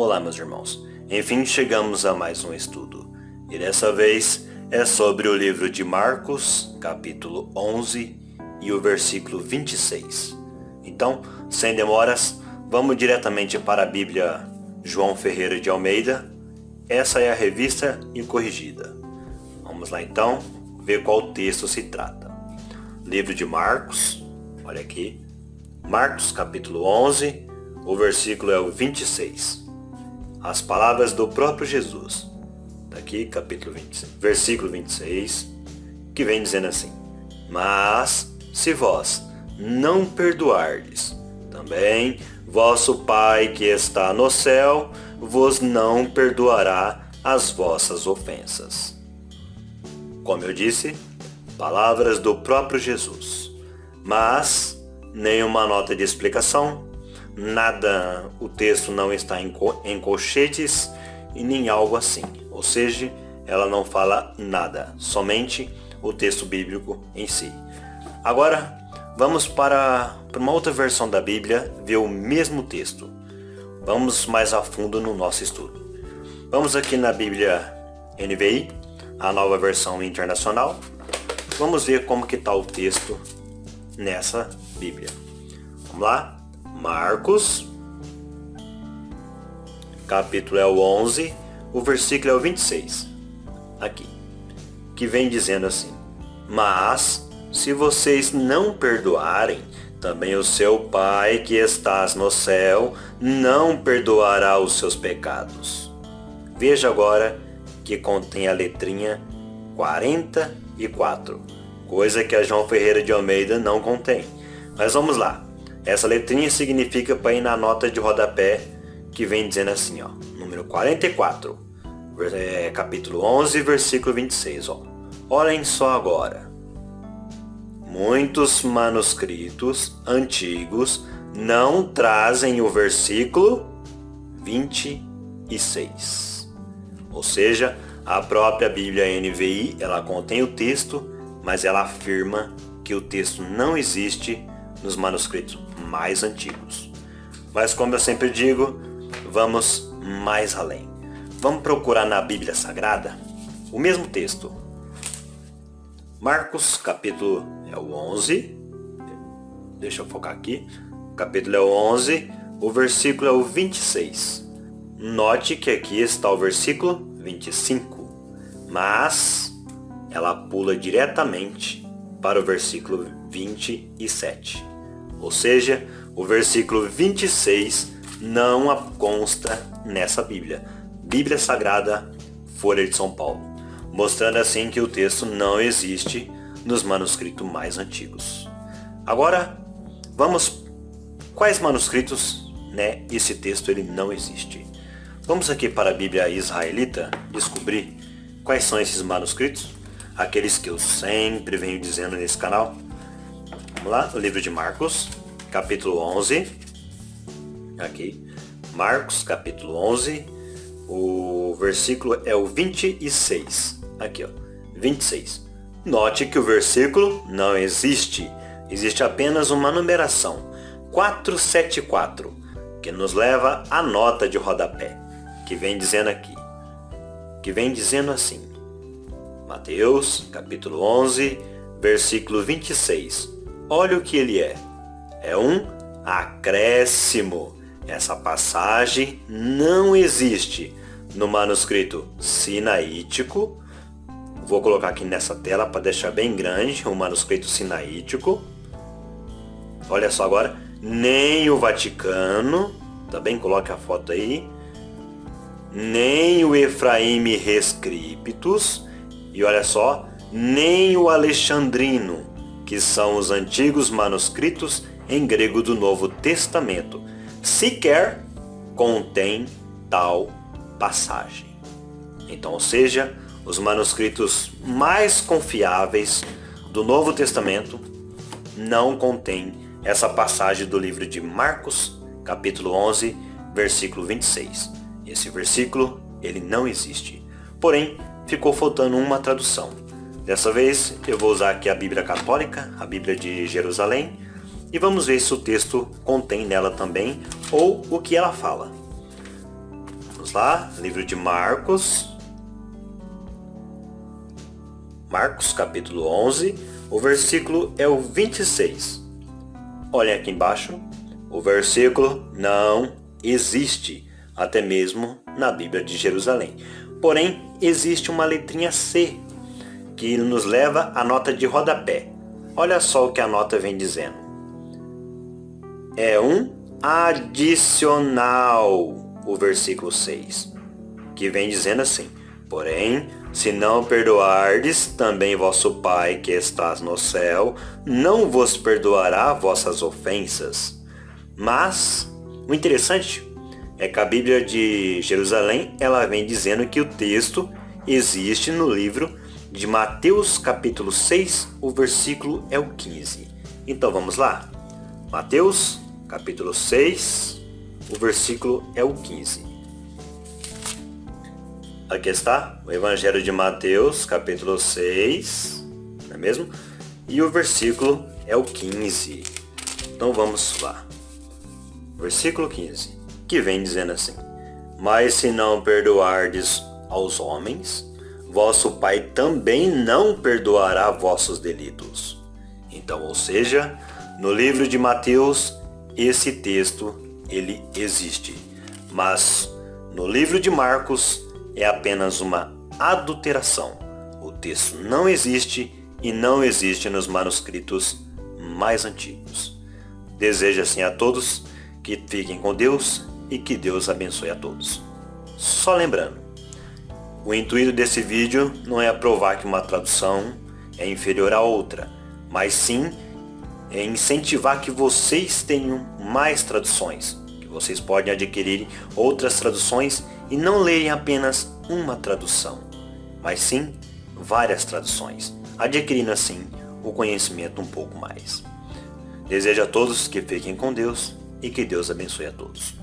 Olá, meus irmãos. Enfim, chegamos a mais um estudo. E dessa vez é sobre o livro de Marcos, capítulo 11 e o versículo 26. Então, sem demoras, vamos diretamente para a Bíblia João Ferreira de Almeida. Essa é a revista e corrigida. Vamos lá então, ver qual texto se trata. Livro de Marcos, olha aqui. Marcos, capítulo 11, o versículo é o 26. As palavras do próprio Jesus. Daqui, capítulo 26, versículo 26, que vem dizendo assim: Mas, se vós não perdoardes, também vosso Pai que está no céu vos não perdoará as vossas ofensas. Como eu disse, palavras do próprio Jesus. Mas, nenhuma nota de explicação, nada, o texto não está em colchetes e nem algo assim. Ou seja, ela não fala nada, somente o texto bíblico em si. Agora, vamos para uma outra versão da Bíblia ver o mesmo texto. Vamos mais a fundo no nosso estudo. Vamos aqui na Bíblia NVI, a nova versão internacional. Vamos ver como que está o texto nessa Bíblia. Vamos lá? Marcos, capítulo é o 11, o versículo é o 26, aqui, que vem dizendo assim: Mas, se vocês não perdoarem, também o seu Pai que estás no céu não perdoará os seus pecados. Veja agora que contém a letrinha 44, coisa que a João Ferreira de Almeida não contém. Mas vamos lá. Essa letrinha significa para ir na nota de rodapé, que vem dizendo assim, ó, número 44, capítulo 11, versículo 26, ó. Olhem só agora. Muitos manuscritos antigos não trazem o versículo 26. Ou seja, a própria Bíblia NVI, ela contém o texto, mas ela afirma que o texto não existe nos manuscritos mais antigos. Mas como eu sempre digo, vamos mais além. Vamos procurar na Bíblia Sagrada o mesmo texto. Marcos, capítulo é o 11. Deixa eu focar aqui. O capítulo é o 11, o versículo é o 26. Note que aqui está o versículo 25. Mas ela pula diretamente para o versículo 27. Ou seja, o versículo 26 não consta nessa Bíblia. Bíblia Sagrada, Folha de São Paulo. Mostrando assim que o texto não existe nos manuscritos mais antigos. Agora, vamos... Quais manuscritos, né, esse texto ele não existe? Vamos aqui para a Bíblia Israelita descobrir quais são esses manuscritos. Aqueles que eu sempre venho dizendo nesse canal. Vamos lá, o livro de Marcos, capítulo 11. Aqui, Marcos, capítulo 11, o versículo é o 26. Aqui, ó, 26. Note que o versículo não existe. Existe apenas uma numeração, 474, que nos leva à nota de rodapé, que vem dizendo aqui, que vem dizendo assim. Mateus, capítulo 11, versículo 26. Olha o que ele é. É um acréscimo. Essa passagem não existe no manuscrito sinaítico. Vou colocar aqui nessa tela para deixar bem grande o manuscrito sinaítico. Olha só agora. Nem o Vaticano. Também coloque a foto aí. Nem o Efraime Rescriptus. E olha só. Nem o Alexandrino, que são os antigos manuscritos em grego do Novo Testamento, sequer contém tal passagem. Então, ou seja, os manuscritos mais confiáveis do Novo Testamento não contêm essa passagem do livro de Marcos, capítulo 11, versículo 26. Esse versículo, ele não existe. Porém, ficou faltando uma tradução. Dessa vez eu vou usar aqui a Bíblia Católica, a Bíblia de Jerusalém, e vamos ver se o texto contém nela também ou o que ela fala. Vamos lá, livro de Marcos. Marcos, capítulo 11, o versículo é o 26. Olhem aqui embaixo, o versículo não existe, até mesmo na Bíblia de Jerusalém. Porém, existe uma letrinha C, que nos leva à nota de rodapé. Olha só o que a nota vem dizendo. É um adicional, o versículo 6, que vem dizendo assim: porém, se não perdoardes, também vosso Pai que estás no céu não vos perdoará vossas ofensas. Mas o interessante é que a Bíblia de Jerusalém, ela vem dizendo que o texto existe no livro de Mateus capítulo 6, o versículo é o 15. Então vamos lá. Mateus capítulo 6, o versículo é o 15. Aqui está o Evangelho de Mateus, capítulo 6, não é mesmo? E o versículo é o 15. Então vamos lá. Versículo 15, que vem dizendo assim: mas se não perdoardes aos homens, vosso Pai também não perdoará vossos delitos. Então, ou seja, no livro de Mateus, esse texto, ele existe. Mas no livro de Marcos, é apenas uma adulteração. O texto não existe e não existe nos manuscritos mais antigos. Desejo assim a todos que fiquem com Deus e que Deus abençoe a todos. Só lembrando, o intuito desse vídeo não é provar que uma tradução é inferior à outra, mas sim é incentivar que vocês tenham mais traduções, que vocês podem adquirir outras traduções e não lerem apenas uma tradução, mas sim várias traduções, adquirindo assim o conhecimento um pouco mais. Desejo a todos que fiquem com Deus e que Deus abençoe a todos.